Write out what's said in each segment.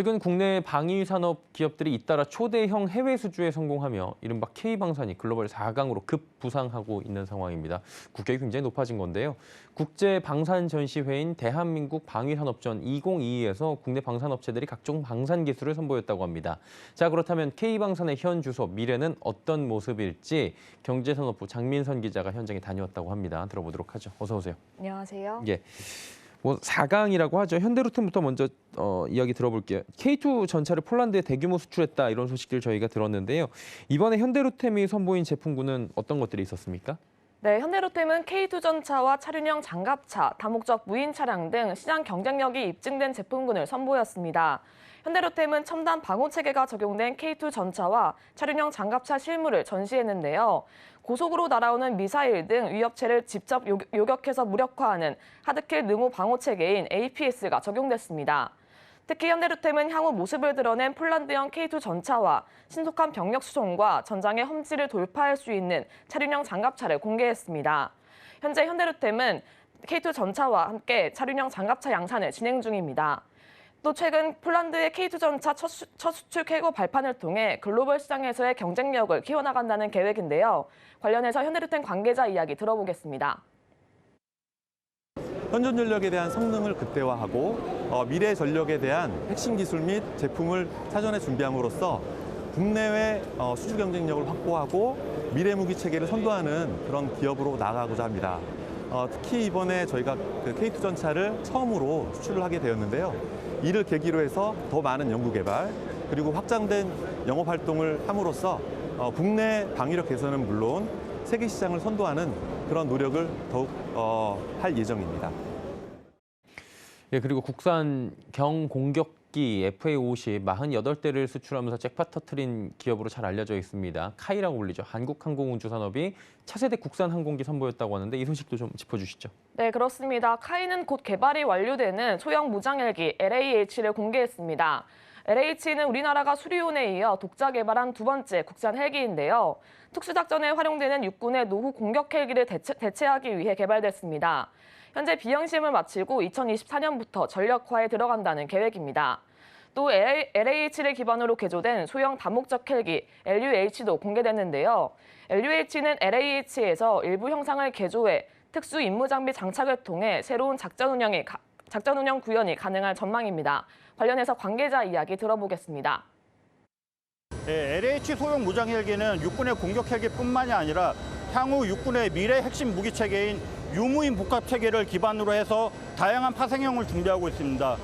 최근 국내 방위 산업 기업들이 잇따라 초대형 해외 수주에 성공하며 이른바 K방산이 글로벌 4강으로 급부상하고 있는 상황입니다. 국격이 굉장히 높아진 건데요. 국제 방산 전시회인 대한민국 방위산업전 2022에서 국내 방산업체들이 각종 방산 기술을 선보였다고 합니다. 자, 그렇다면 K방산의 현 주소 미래는 어떤 모습일지 경제산업부 장민선 기자가 현장에 다녀왔다고 합니다. 들어보도록 하죠. 어서 오세요. 안녕하세요. 예. 4강이라고 하죠. 현대로템부터 먼저 이야기 들어볼게요. K2 전차를 폴란드에 대규모 수출했다 이런 소식들 저희가 들었는데요. 이번에 현대로템이 선보인 제품군은 어떤 것들이 있었습니까? 네, 현대로템은 K2 전차와 차륜형 장갑차, 다목적 무인 차량 등 시장 경쟁력이 입증된 제품군을 선보였습니다. 현대로템은 첨단 방호 체계가 적용된 K2 전차와 차륜형 장갑차 실물을 전시했는데요. 고속으로 날아오는 미사일 등 위협체를 직접 요격해서 무력화하는 하드킬 능호 방호 체계인 APS가 적용됐습니다. 특히 현대로템은 향후 모습을 드러낸 폴란드형 K2 전차와 신속한 병력 수송과 전장의 험지를 돌파할 수 있는 차륜형 장갑차를 공개했습니다. 현재 현대로템은 K2 전차와 함께 차륜형 장갑차 양산을 진행 중입니다. 또 최근 폴란드의 K2 전차 첫 수출 캐고 발판을 통해 글로벌 시장에서의 경쟁력을 키워나간다는 계획인데요. 관련해서 현대로템 관계자 이야기 들어보겠습니다. 현존 전력에 대한 성능을 극대화하고 미래 전력에 대한 핵심 기술 및 제품을 사전에 준비함으로써 국내외 수주 경쟁력을 확보하고 미래 무기 체계를 선도하는 그런 기업으로 나아가고자 합니다. 특히 이번에 저희가 그 K2 전차를 처음으로 수출을 하게 되었는데요. 이를 계기로 해서 더 많은 연구 개발 그리고 확장된 영업 활동을 함으로써 국내 방위력 개선은 물론 세계 시장을 선도하는 그런 노력을 더욱 할 예정입니다. 예, 그리고 국산 경공격기 FA-50 48대를 수출하면서 잭팟 터트린 기업으로 잘 알려져 있습니다. 카이라고 불리죠. 한국항공우주산업이 차세대 국산 항공기 선보였다고 하는데 이 소식도 좀 짚어주시죠. 네, 그렇습니다. 카이는 곧 개발이 완료되는 소형 무장헬기 LAH를 공개했습니다. LH는 우리나라가 수리온에 이어 독자 개발한 두 번째 국산 헬기인데요. 특수작전에 활용되는 육군의 노후 공격 헬기를 대체하기 위해 개발됐습니다. 현재 비행시험을 마치고 2024년부터 전력화에 들어간다는 계획입니다. 또 LAH를 기반으로 개조된 소형 다목적 헬기 LUH도 공개됐는데요. LUH는 LAH에서 일부 형상을 개조해 특수 임무 장비 장착을 통해 새로운 작전 운영 구현이 가능할 전망입니다. 관련해서 관계자 이야기 들어보겠습니다. 네, LH 소형 무장 헬기는 육군의 공격 헬기뿐만이 아니라 향후 육군의 미래 핵심 무기 체계인 유무인 복합 체계를 기반으로 해서 다양한 파생형을 준비하고 있습니다.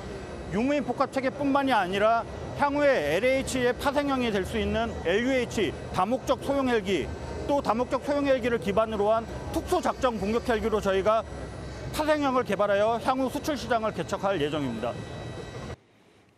유무인 복합 체계뿐만이 아니라 향후에 LH의 파생형이 될 수 있는 LUH 다목적 소형 헬기, 또 다목적 소형 헬기를 기반으로 한 특수 작전 공격 헬기로 저희가 파생형을 개발하여 향후 수출 시장을 개척할 예정입니다.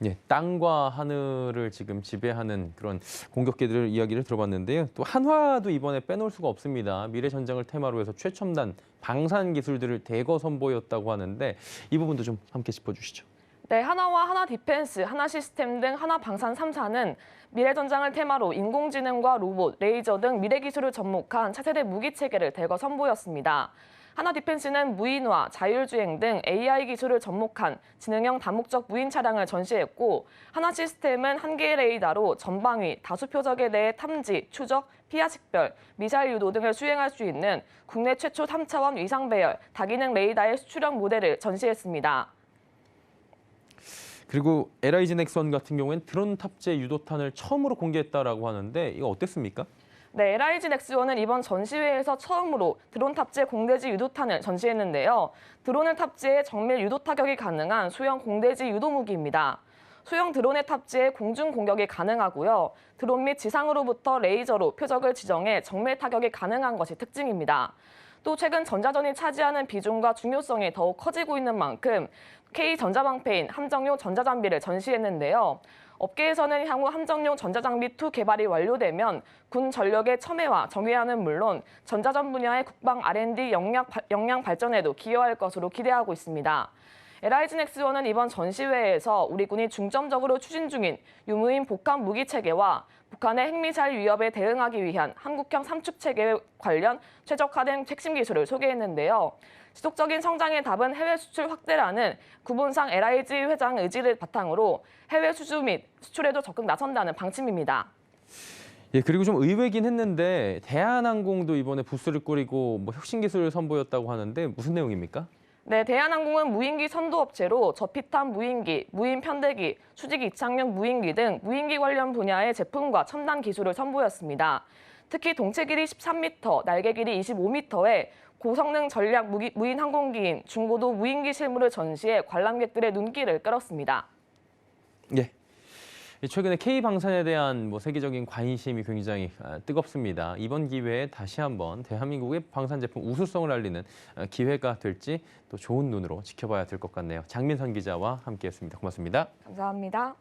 예, 땅과 하늘을 지금 지배하는 그런 공격기들 이야기를 들어봤는데요. 또 한화도 이번에 빼놓을 수가 없습니다. 미래 전장을 테마로 해서 최첨단 방산 기술들을 대거 선보였다고 하는데 이 부분도 좀 함께 짚어주시죠. 네, 하나와 하나디펜스, 하나시스템 등 하나방산 3사는 미래 전장을 테마로 인공지능과 로봇, 레이저 등 미래 기술을 접목한 차세대 무기 체계를 대거 선보였습니다. 하나디펜스는 무인화, 자율주행 등 AI 기술을 접목한 지능형 다목적 무인 차량을 전시했고, 하나시스템은 한 개의 레이더로 전방위, 다수 표적에 대해 탐지, 추적, 피하 식별, 미사일 유도 등을 수행할 수 있는 국내 최초 3차원 위상 배열 다기능 레이더의 수출형 모델을 전시했습니다. 그리고 LIG 넥선 같은 경우에는 드론 탑재 유도탄을 처음으로 공개했다라고 하는데 이거 어땠습니까? 네, LIG 넥스원은 이번 전시회에서 처음으로 드론 탑재 공대지 유도탄을 전시했는데요. 드론을 탑재해 정밀 유도 타격이 가능한 소형 공대지 유도 무기입니다. 소형 드론에 탑재해 공중 공격이 가능하고요. 드론 및 지상으로부터 레이저로 표적을 지정해 정밀 타격이 가능한 것이 특징입니다. 또 최근 전자전이 차지하는 비중과 중요성이 더욱 커지고 있는 만큼 K전자방패인 함정용 전자장비를 전시했는데요. 업계에서는 향후 함정용 전자장비 2 개발이 완료되면 군 전력의 첨예와 정예화는 물론 전자전 분야의 국방 R&D 역량 발전에도 기여할 것으로 기대하고 있습니다. LIG넥스원은 이번 전시회에서 우리 군이 중점적으로 추진 중인 유무인 복합 무기 체계와 북한의 핵미사일 위협에 대응하기 위한 한국형 삼축 체계 관련 최적화된 핵심 기술을 소개했는데요. 지속적인 성장의 답은 해외 수출 확대라는 구본상 LIG 회장 의지를 바탕으로 해외 수주 및 수출에도 적극 나선다는 방침입니다. 예, 그리고 좀 의외긴 했는데 대한항공도 이번에 부스를 꾸리고 혁신 기술을 선보였다고 하는데 무슨 내용입니까? 네, 대한항공은 무인기 선도업체로 저피탄 무인기, 무인 편대기, 수직 이착륙 무인기 등 무인기 관련 분야의 제품과 첨단 기술을 선보였습니다. 특히 동체 길이 13m, 날개 길이 25m의 고성능 전략 무인 항공기인 중고도 무인기 실물을 전시해 관람객들의 눈길을 끌었습니다. 예. 최근에 K방산에 대한 세계적인 관심이 굉장히 뜨겁습니다. 이번 기회에 다시 한번 대한민국의 방산 제품 우수성을 알리는 기회가 될지 또 좋은 눈으로 지켜봐야 될 것 같네요. 장민선 기자와 함께했습니다. 고맙습니다. 감사합니다.